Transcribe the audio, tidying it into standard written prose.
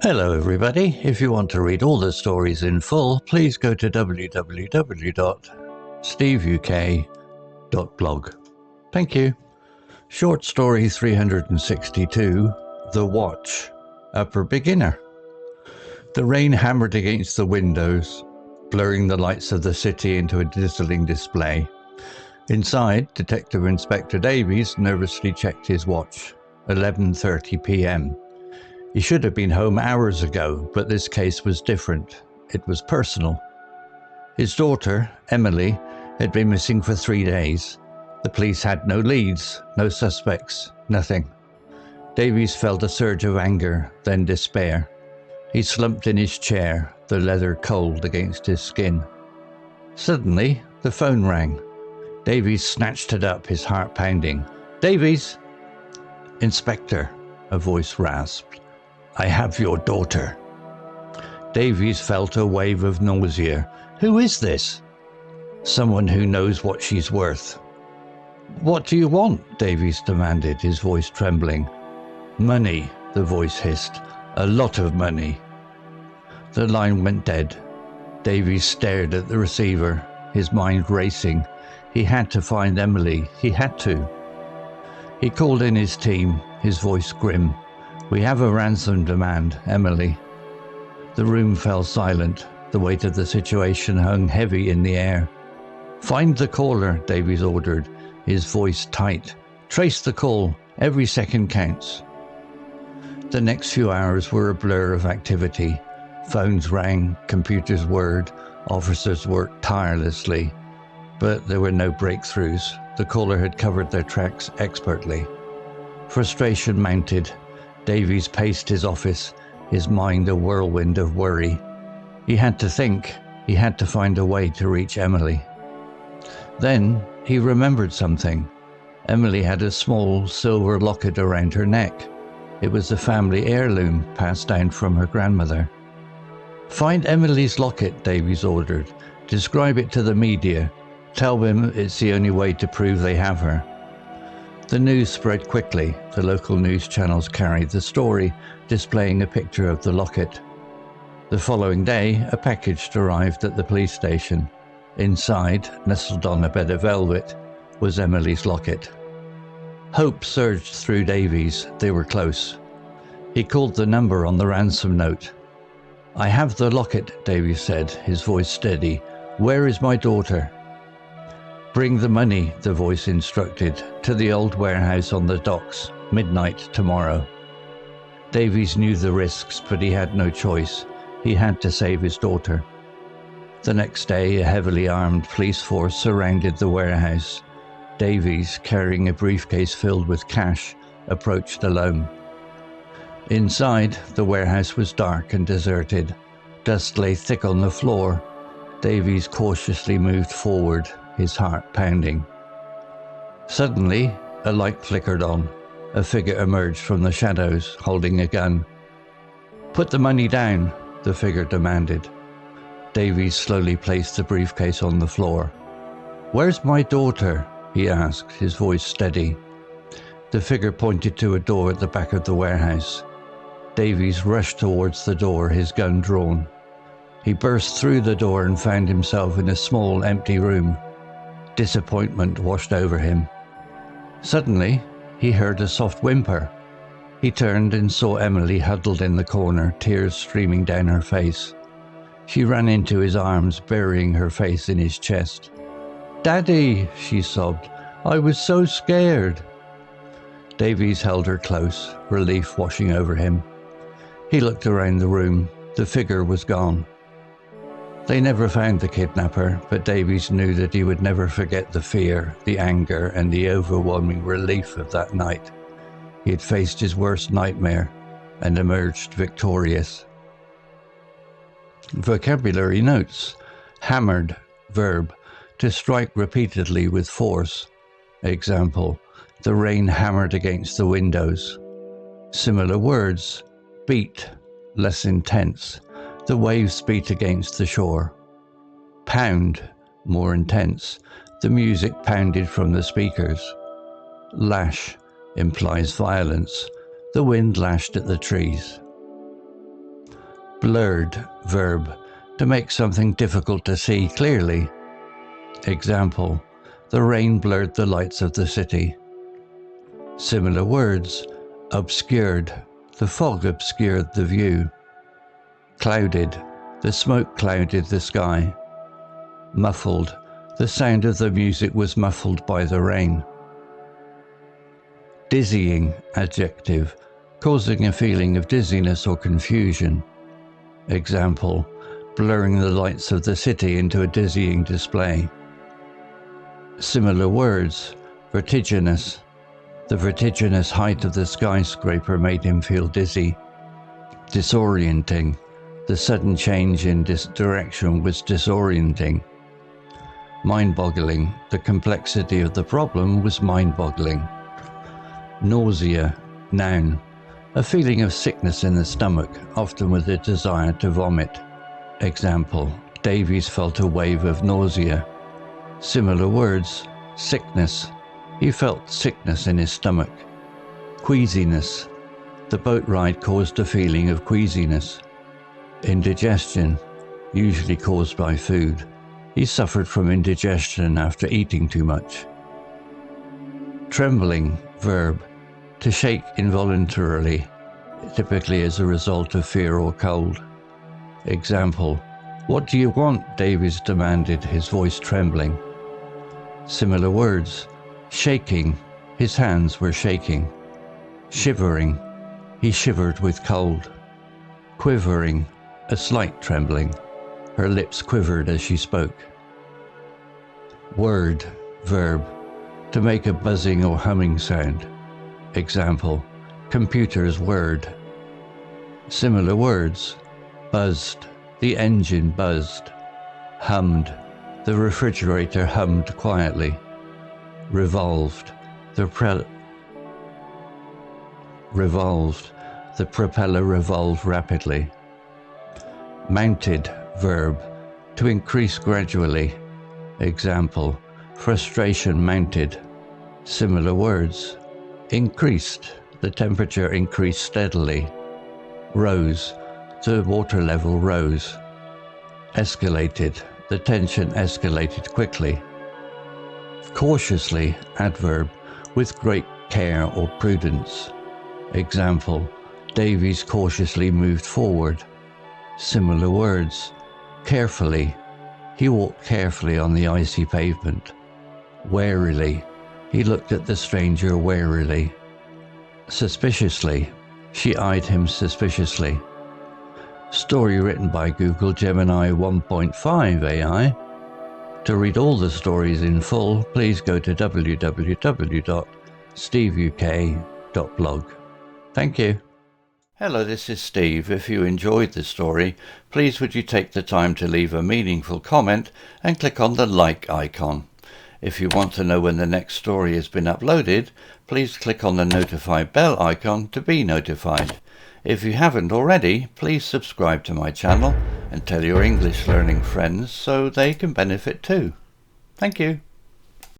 Hello everybody, if you want to read all the stories in full, please go to www.steveuk.blog. Thank you. Short story 362, The Watch, for beginner. The rain hammered against the windows, blurring the lights of the city into a dazzling display. Inside, Detective Inspector Davies nervously checked his watch, 11:30 p.m. He should have been home hours ago, but this case was different. It was personal. His daughter, Emily, had been missing for 3 days. The police had no leads, no suspects, nothing. Davies felt a surge of anger, then despair. He slumped in his chair, the leather cold against his skin. Suddenly, the phone rang. Davies snatched it up, his heart pounding. "Davies!" "Inspector," a voice rasped. "I have your daughter." Davies felt a wave of nausea. Who is this? Someone who knows what she's worth. "What do you want?" Davies demanded, his voice trembling. "Money," the voice hissed. "A lot of money." The line went dead. Davies stared at the receiver, his mind racing. He had to find Emily. He had to. He called in his team, his voice grim. "We have a ransom demand, Emily." The room fell silent. The weight of the situation hung heavy in the air. "Find the caller," Davies ordered, his voice tight. "Trace the call. Every second counts." The next few hours were a blur of activity. Phones rang, computers whirred, officers worked tirelessly. But there were no breakthroughs. The caller had covered their tracks expertly. Frustration mounted. Davies paced his office, his mind a whirlwind of worry. He had to think. He had to find a way to reach Emily. Then he remembered something. Emily had a small silver locket around her neck. It was a family heirloom passed down from her grandmother. "Find Emily's locket," Davies ordered. "Describe it to the media. Tell them it's the only way to prove they have her." The news spread quickly. The local news channels carried the story, displaying a picture of the locket. The following day, a package arrived at the police station. Inside, nestled on a bed of velvet, was Emily's locket. Hope surged through Davies. They were close. He called the number on the ransom note. "I have the locket," Davies said, his voice steady. "Where is my daughter?" "Bring the money," the voice instructed, "to the old warehouse on the docks, midnight tomorrow." Davies knew the risks, but he had no choice. He had to save his daughter. The next day, a heavily armed police force surrounded the warehouse. Davies, carrying a briefcase filled with cash, approached alone. Inside, the warehouse was dark and deserted. Dust lay thick on the floor. Davies cautiously moved forward, his heart pounding. Suddenly, a light flickered on. A figure emerged from the shadows, holding a gun. "Put the money down," the figure demanded. Davies slowly placed the briefcase on the floor. "Where's my daughter?" he asked, his voice steady. The figure pointed to a door at the back of the warehouse. Davies rushed towards the door, his gun drawn. He burst through the door and found himself in a small, empty room. Disappointment washed over him. Suddenly, he heard a soft whimper. He turned and saw Emily huddled in the corner, tears streaming down her face. She ran into his arms, burying her face in his chest. "Daddy," she sobbed, "I was so scared." Davies held her close, relief washing over him. He looked around the room. The figure was gone. They never found the kidnapper, but Davies knew that he would never forget the fear, the anger, and the overwhelming relief of that night. He had faced his worst nightmare and emerged victorious. Vocabulary notes. Hammered, verb, to strike repeatedly with force. Example, the rain hammered against the windows. Similar words. Beat, less intense. The waves beat against the shore. Pound, more intense. The music pounded from the speakers. Lash implies violence. The wind lashed at the trees. Blurred, verb, to make something difficult to see clearly. Example, the rain blurred the lights of the city. Similar words, obscured, the fog obscured the view. Clouded, the smoke clouded the sky. Muffled, the sound of the music was muffled by the rain. Dizzying, adjective, causing a feeling of dizziness or confusion. Example, blurring the lights of the city into a dizzying display. Similar words, vertiginous, the vertiginous height of the skyscraper made him feel dizzy. Disorienting, the sudden change in direction was disorienting. Mind-boggling, the complexity of the problem was mind-boggling. Nausea, noun, a feeling of sickness in the stomach, often with a desire to vomit. Example, Davies felt a wave of nausea. Similar words, sickness, he felt sickness in his stomach. Queasiness, the boat ride caused a feeling of queasiness. Indigestion, usually caused by food. He suffered from indigestion after eating too much. Trembling, verb, to shake involuntarily, typically as a result of fear or cold. Example, what do you want? Davies demanded, his voice trembling. Similar words, shaking, his hands were shaking. Shivering, he shivered with cold. Quivering, a slight trembling. Her lips quivered as she spoke. Word, verb, to make a buzzing or humming sound. Example, computer's word. Similar words, buzzed, the engine buzzed. Hummed, the refrigerator hummed quietly. Revolved, the propeller revolved rapidly. Mounted, verb, to increase gradually. Example, frustration mounted. Similar words, increased, the temperature increased steadily. Rose, the water level rose. Escalated, the tension escalated quickly. Cautiously, adverb, with great care or prudence. Example, Davies cautiously moved forward. Similar words, carefully, he walked carefully on the icy pavement. Warily, he looked at the stranger warily. Suspiciously, she eyed him suspiciously. Story written by Google Gemini 1.5 AI. To read all the stories in full, please go to www.steveuk.blog. Thank you. Hello, this is Steve. If you enjoyed the story, please would you take the time to leave a meaningful comment and click on the like icon. If you want to know when the next story has been uploaded, please click on the notify bell icon to be notified. If you haven't already, please subscribe to my channel and tell your English learning friends so they can benefit too. Thank you.